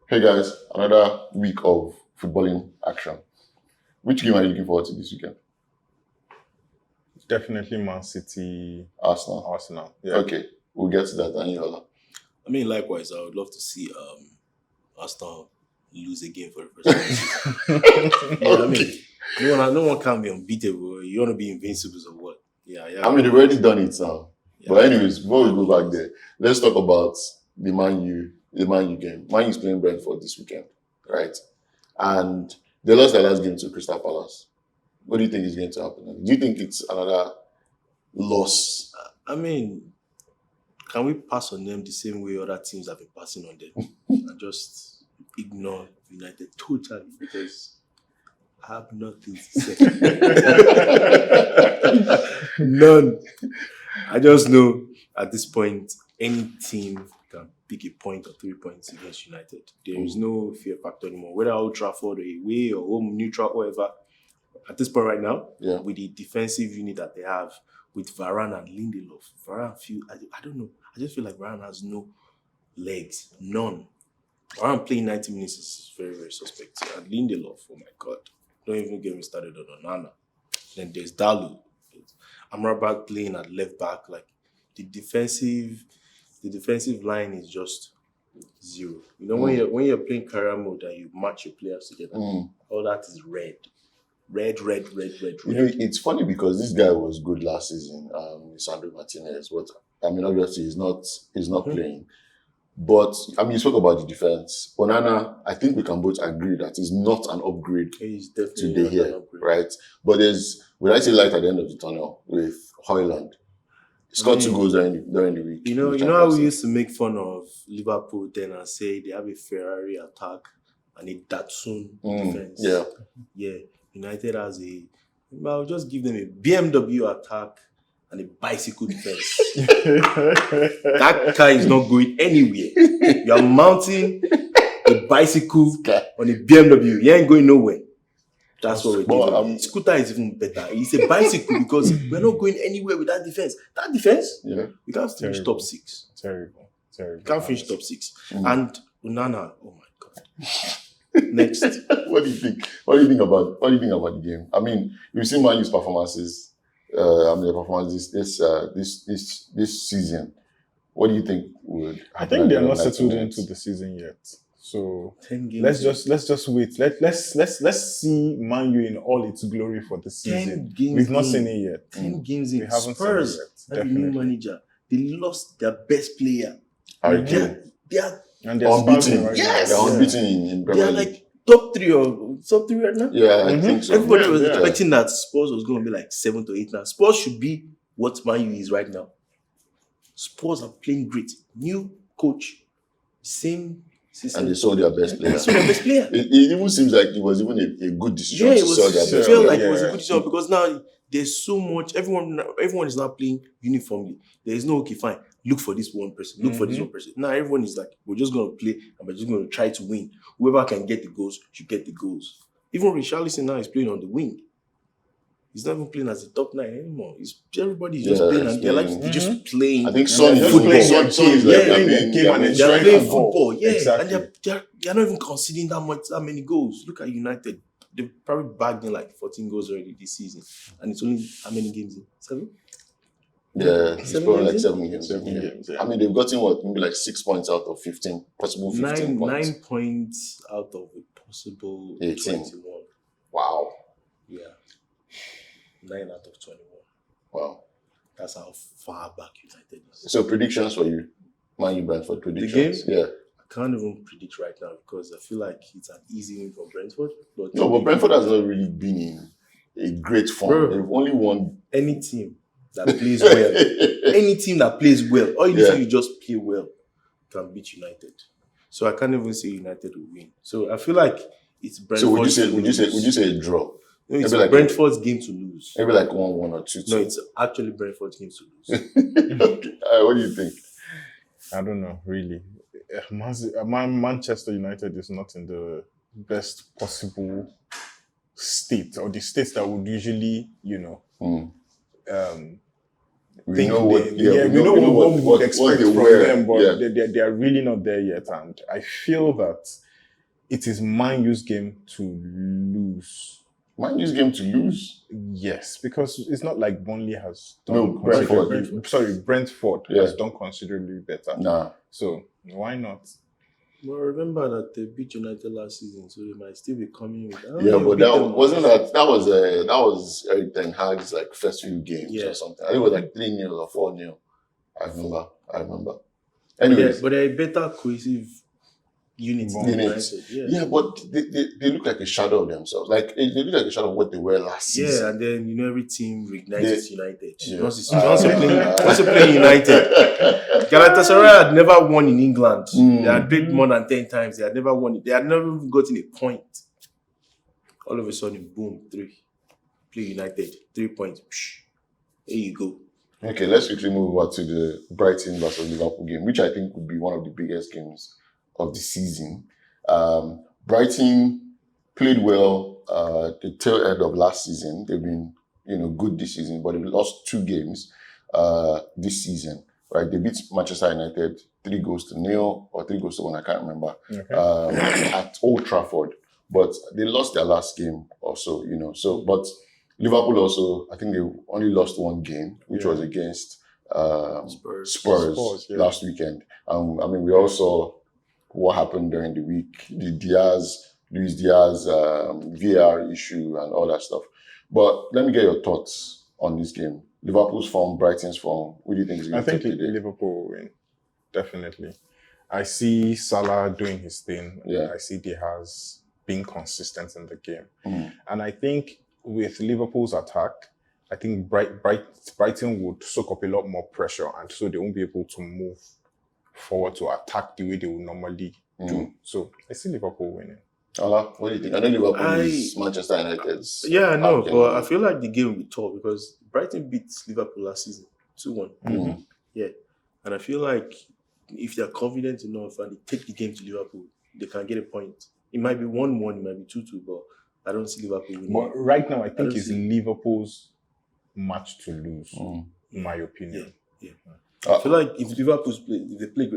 Hey guys, another week of footballing action. Which game are you looking forward to this weekend? Definitely Man City, Arsenal. Arsenal. Yeah. Okay, we'll get to that. Aniola. I mean, likewise, I would love to see Arsenal lose a game for the first time. Yeah, I mean, no one can be unbeatable. You want to be invincible or what? Yeah. I mean, they've already done it now. Yeah. But anyways, before we go back there, let's talk about the Man U game. Man U is playing Brentford this weekend, right? And they lost their last game to Crystal Palace. What do you think is going to happen? Do you think it's another loss? I mean, can we pass on them the same way other teams have been passing on them and just ignore United totally because I have nothing to say. None. I just know at this point, any team can pick a point or 3 points against United. There is no fear factor anymore. Whether Old Trafford or away or home neutral, whatever. At this point right now, Yeah. with the defensive unit that they have, with Varane and Lindelof, I don't know. I just feel like Varane has no legs. None. Varane playing 90 minutes is very, very suspect. And Lindelof, oh my God. Don't even get me started on Onana. Then there's Dalu. Amrabat playing at left back. Like the defensive line is just zero. You know, when you're playing career mode and you match your players together, all that is red. Red. You know, it's funny because this guy was good last season, Sandro Martinez. But I mean, obviously, he's not playing. But I mean, you spoke about the defense. Onana, I think we can both agree that he's not an upgrade He's definitely today not here, an upgrade. right? But when I see light at the end of the tunnel with Højlund, he scored 2 goals during the week. You know how we used to make fun of Liverpool then and say they have a Ferrari attack and a Datsun defense. Yeah. United has I'll just give them a BMW attack and a bicycle defense. That car is not going anywhere. You are mounting a bicycle on a BMW. You ain't going nowhere. That's what we're doing. Scooter is even better. It's a bicycle because we're not going anywhere with that defense. That defense, we can't finish top 6. Terrible. We can't finish top 6. And Onana, oh my God. Next. What do you think? What do you think about the game? I mean, you've seen Man U's performances. The performances this season. What do you think would? I think they're not settled into the season yet. So 10 games. let's just wait. Let's see Man U in all its glory for the season. 10 games. We've not seen it yet. 10 games in. We haven't Spurs, seen it yet. that's the new manager. They lost their best player. Harry Kane. They are And they're Unbeaten. sparking right Yes. They're unbeaten in they Premier are League. like top 3 or top 3 right now. Yeah, I think so. Everybody was Yeah. expecting that Spurs was going to be like 7 to 8 now. Spurs should be what Man U is right now. Spurs are playing great. New coach, same system. And they sold their best player. So their best player. It even seems like it was even a good decision to sell their It best felt player. like it was a good decision because now there's so much. Everyone is now playing uniformly. There is no, okay, fine, look for this one person, look for this one person. Now everyone is like, we're just going to play and we're just going to try to win. Whoever can get the goals should get the goals. Even Richarlison now is playing on the wing. He's not even playing as a top 9 anymore. Everybody's just playing and they're just playing. I think Son is football. like They're playing football, Exactly. and they're not even conceding that many goals. Look at United; they've probably bagged in like 14 goals already this season, and it's only how many games in 7? Yeah, it's 7 probably like games? 7 games. 7 games, yeah. I mean, they've gotten maybe like 6 points out of 15, possible 15 points. 9 points out of a possible 18. 21. Wow. Yeah, 9 out of 21. Wow. That's how far back United is. So predictions for you, Man U Brentford predictions. game? Yeah. I can't even predict right now because I feel like it's an easy win for Brentford. But Brentford has not really been in a great form. Bro. They've only won. any team that plays well, any team that plays well, all you need to do is just play well, can beat United. So I can't even say United will win. So I feel like it's Brentford's. So would you say a draw? No, it's maybe like Brentford's game to lose. Maybe like 1-1 or 2-2. No, it's actually Brentford's game to lose. Okay. What do you think? I don't know, really. Manchester United is not in the best possible state, or the state that would usually, We think know what. we know what we would expect they from were. them, but they are really not there yet. And I feel that it is Man U's game to lose. Man U's game to lose. Yes, because it's not like Burnley has No, done Brentford. Brentford Yeah. has done considerably better. Nah. So why not? But remember that they beat United last season, so they might still be coming with. Yeah, but that was Eric Ten Hag's like first few games or something. I think it was like 3-0 or 4-0. I remember. Anyways, But they're a better cohesive unit than United. Yeah, but they look like a shadow of themselves. Like they look like a shadow of what they were last season. Yeah, and then every team reignites United. Yeah. Once you're playing United, Galatasaray had never won in England. They had played more than 10 times. They had never won it. They had never even gotten a point. All of a sudden, boom, 3. Play United, 3 points. Psh, there you go. Okay, let's quickly move over to the Brighton versus Liverpool game, which I think would be one of the biggest games of the season. Brighton played well the tail end of last season. They've been, good this season, but they lost 2 games this season. Right? They beat Manchester United 3-0 or 3-1. I can't remember. Okay. At Old Trafford, but they lost their last game also. So, but Liverpool also, I think they only lost 1 game, which was against Spurs last weekend. We all saw what happened during the week, the Luis Diaz VAR issue and all that stuff. But let me get your thoughts on this game. Liverpool's form, Brighton's form. What do you think is going to take today? Liverpool will win, definitely. I see Salah doing his thing. Yeah. I see Diaz being consistent in the game. Mm. And I think with Liverpool's attack, I think Brighton would soak up a lot more pressure, and so they won't be able to move forward to attack the way they would normally do. So I see Liverpool winning. Allah, what do you think? I know Liverpool is Manchester United's. Yeah, I know, but I feel like the game will be tough because Brighton beat Liverpool last season 2-1. Mm. Yeah, and I feel like if they're confident enough and they take the game to Liverpool, they can get a point. It might be 1-1, it might be 2-2, but I don't see Liverpool winning. But right now, I think it's Liverpool's match to lose, in my opinion. Yeah. I feel like if Liverpool if they play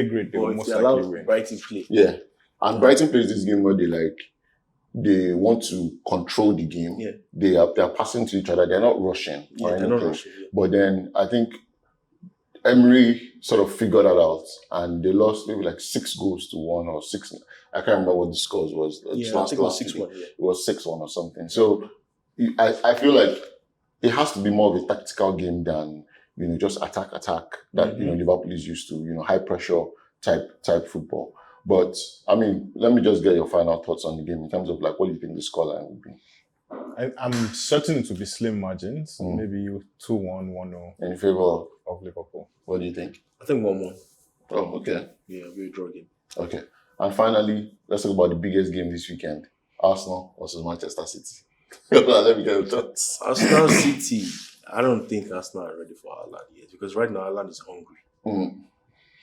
great, they will most likely win. Brighton play. Yeah. And Brighton plays this game where they want to control the game. Yeah. They are passing to each other. They're not rushing or anything. They're not rushing. Yeah. But then I think Emery sort of figured that out, and they lost maybe like 6-1 or 6. I can't remember what the scores was. I think it was 6-1. Yeah. It was 6-1 or something. So I feel like it has to be more of a tactical game than just attack that Liverpool is used to. High pressure type football. But let me just get your final thoughts on the game in terms of what do you think the scoreline would be? I'm certain it will be slim margins. Maybe 2-1, 1-0 in favor of Liverpool. What do you think? I think 1-1. Oh, okay. Yeah, very draw game. Okay. And finally, let's talk about the biggest game this weekend. Arsenal versus Manchester City. Let me get your thoughts. Arsenal City. I don't think Arsenal are ready for Haaland yet because right now Haaland is hungry.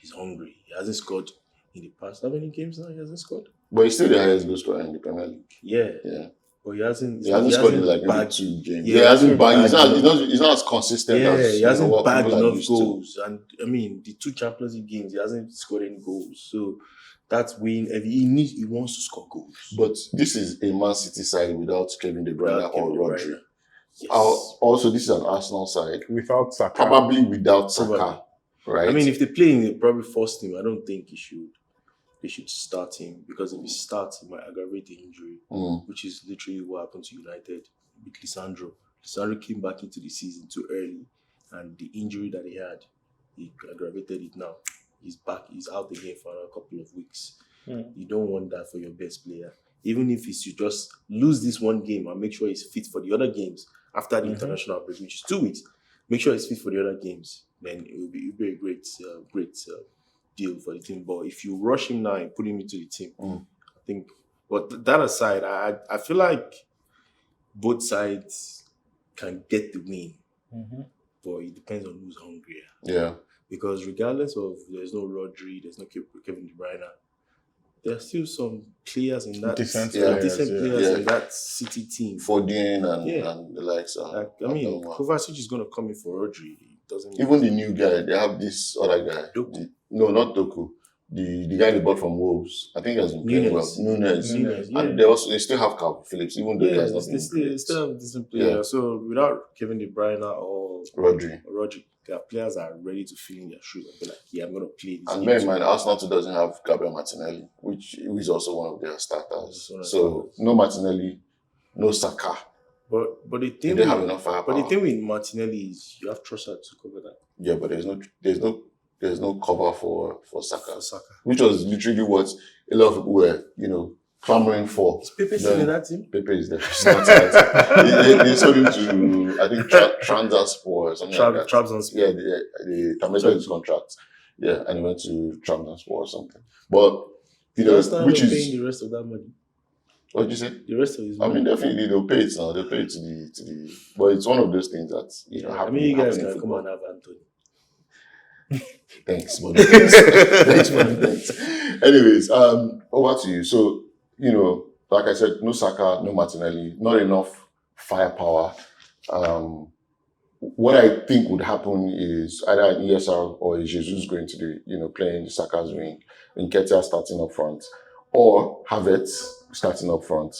He's hungry. He hasn't scored in the past. How many games now he hasn't scored? But he's still the highest goal scorer in the Premier League. Yeah. But he hasn't scored in maybe 2 games. Yeah, he hasn't bagged. He's not as consistent as he hasn't bagged enough goals. To. And the 2 Champions League games, he hasn't scored any goals. So that's when he wants to score goals. But this is a Man City side without Kevin De Bruyne or Rodri. Yes. Also, this is an Arsenal side without Saka. Probably without Saka. Right. If they play in the probably first team, I don't think they should start him because if he starts, he might aggravate the injury, which is literally what happened to United with Lisandro. Lisandro came back into the season too early, and the injury that he had, he aggravated it now. He's back. He's out again for a couple of weeks. You don't want that for your best player. Even if he's to just lose this one game and make sure he's fit for the other games after the international break, which is 2 weeks, make sure he's fit for the other games. Then it will be a great deal for the team. But if you rush him now and put him into the team, I think. But that aside, I feel like both sides can get the win, but it depends on who's hungrier. Yeah. Because regardless of there's no Rodri, there's no Kevin De Bruyne, there are still some players in that decent players in that City team. Foden and the likes. Kovacic is going to come in for Rodri. Even the new guy, they have this other guy. Doku. No, not Doku. the guy they bought from Wolves. I think he has been playing well. Nunes. Yeah. And they still have Calvin Phillips, even though he has not been they still have decent players. Yeah. So without Kevin De Bruyne or Rodri. their players are ready to fill in their shoes and be like, yeah, I'm gonna play this. And bear in mind, Arsenal too doesn't have Gabriel Martinelli, which is also one of their starters. So no Martinelli, no Saka. But the They thing don't have enough firepower. But the thing with Martinelli is you have Trossard to cover that. Yeah, but there's no cover for Saka. Saka. Which was literally what a lot of people were, clamoring for. Is Pepe still in that team? Pepe is there. He's not that. They sold him to, I think, Transaspor or something like that. Trabzonspor. Yeah, they terminated his contract. Yeah, and he went to Transaspor or something. But, which is... paying the rest of that money. What did you say? The rest of his I money. mean, definitely they'll pay it now. They'll pay it to the... But it's one of those things that, you guys can come and have Anthony. Thanks, buddy. Thanks, buddy. Thanks. Anyways, over to you. So, like I said, no Saka, no Martinelli, not enough firepower. What I think would happen is either an ESR or a Jesus going to be, playing the Saka's wing, Nketiah starting up front, or Havertz starting up front,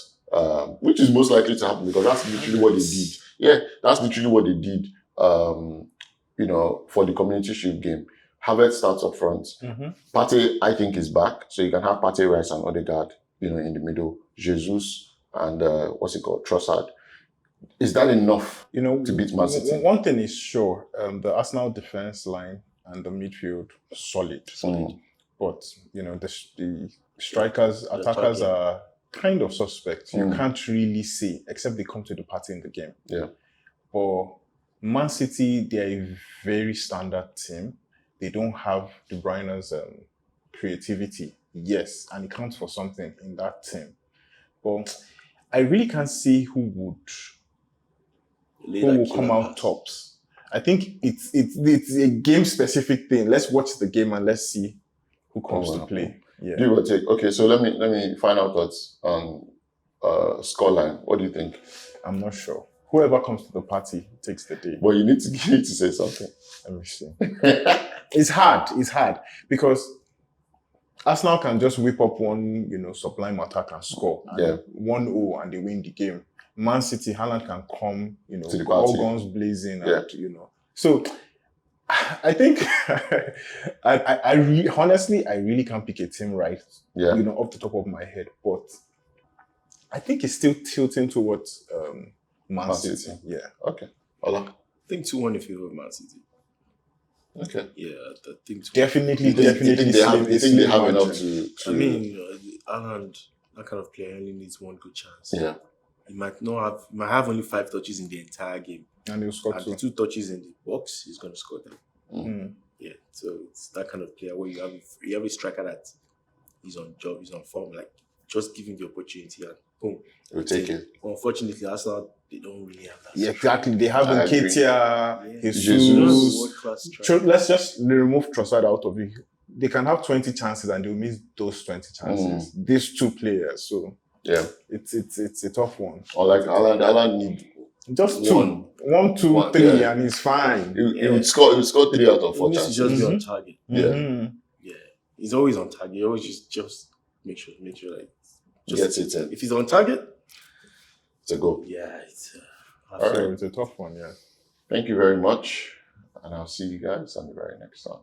which is most likely to happen because that's literally what they did. Yeah, that's literally what they did. For the Community Shield game. Havertz starts up front. Mm-hmm. Partey, I think, is back. So you can have Partey, Rice, and Odegaard, in the middle. Jesus and, Trossard. Is that enough to beat Man City? One thing is sure, the Arsenal defense line and the midfield, solid. But, the strikers, attackers are kind of suspect. You can't really say, except they come to the party in the game. Yeah. But Man City, they're a very standard team. They don't have De Bruyne's creativity. Yes, and it counts for something in that team. But I really can't see who will come out tops. I think it's a game-specific thing. Let's watch the game and let's see who comes to play. Yeah. Give or take. Okay, so let me find out thoughts on scoreline. What do you think? I'm not sure. Whoever comes to the party takes the day. Well, you need to say something. Let me see. It's hard because Arsenal can just whip up one, sublime attack and score. And 1-0 and they win the game. Man City, Haaland can come, to the all guns blazing and, So I think honestly, I really can't pick a team right, off the top of my head. But I think it's still tilting towards Man City. Yeah. Okay. Ola? I think 2-1 in favor of Man City. Okay. Yeah, I think 2-1. Definitely. You think they have enough to... I mean, Haaland, that kind of player only needs one good chance. Yeah. He might have only 5 touches in the entire game. And he'll score 2. The 2 touches in the box, he's going to score them. Mm. Yeah, so it's that kind of player where you have a striker that he's on job, he's on form, like just give him the opportunity and boom. He'll take it. Unfortunately, Arsenal, they don't really have that. Yeah, exactly. They have Nketiah, Jesus. World-class striker. Let's just remove Trossard out of it. They can have 20 chances and they'll miss those 20 chances. These 2 players, so yeah, it's a tough one. Or like Alan need just 2, 1, 2, 3, and he's fine. He would score 3 out of 4 chances. He needs to just be on target. Yeah, he's always on target. He always just make sure like gets it in. If he's on target, it's a goal. Yeah, it's it's a tough one. Yeah. Thank you very much, and I'll see you guys on the very next time.